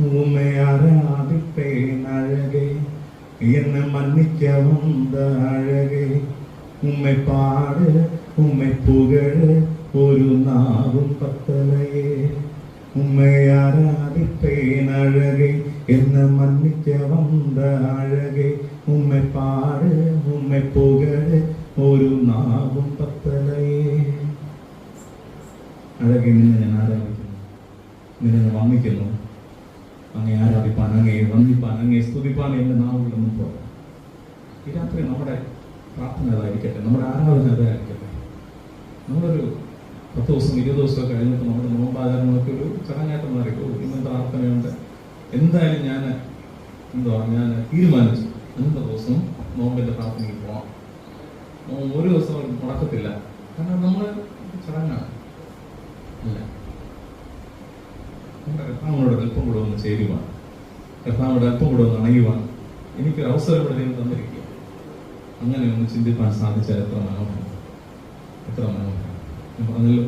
உம்மை ஆராதிப்பேன் அழகே, என்னை மன்னிக்க வந்த அழகே. உம்மை பாடு உம்மை புகழ் ஒரு நாவும் பத்தலையே. உம்மை ஆராதிப்பேன் அழகே, என்னை மன்னிக்க வந்த அழகே. உம்மை பாடு ഉമ്മെ പുകഴ് ഒരു നാവും പത്തലയേ. അഴകെ നിന്നെ ഞാൻ ആരാധിക്കുന്നു, നിന്നെ ഞാൻ വന്ദിക്കുന്നു. അങ്ങേ ആരാധിപ്പാൻ, അങ്ങേ വന്ദിപ്പാൻ, അങ്ങേ സ്തുതിപ്പാൻ എൻ്റെ നാവുകളൊന്നും പോരാ. ഈ രാത്രി നമ്മുടെ പ്രാർത്ഥന അതായിരിക്കട്ടെ, നമ്മുടെ ആരാധന അതായിരിക്കട്ടെ. നമ്മളൊരു 10 ദിവസം 20 ദിവസമൊക്കെ കഴിഞ്ഞിട്ട് നമ്മുടെ നോമ്പാചാരണമൊക്കെ ഒരു ചടങ്ങായിട്ട് മാറിക്കും. ഇന്ന് പ്രാർത്ഥനയുണ്ട്. എന്തായാലും ഞാൻ തീരുമാനിച്ചു അന്നത്തെ ദിവസം നോമ്പിൻ്റെ പ്രാർത്ഥനയ്ക്ക് പോകാം. ഒരു ദിവസം മുടക്കത്തില്ല, കാരണം നമ്മൾ ചടങ്ങാണ് അല്ല. നമ്മുടെ കർത്താവിനോട് അല്പം കൂടെ ഒന്ന് ചേരുവാൻ, കർത്താവിനോട് അല്പം കൂടെ ഒന്ന് അണയുവാൻ എനിക്കൊരു അവസരം ഇവിടെ ദൈവം തന്നിരിക്കുക. അങ്ങനെ ഒന്ന് ചിന്തിപ്പാൻ സാധിച്ചാൽ എത്ര മനോഹരം, എത്ര മനോഹരം. ഞാൻ പറഞ്ഞല്ലോ,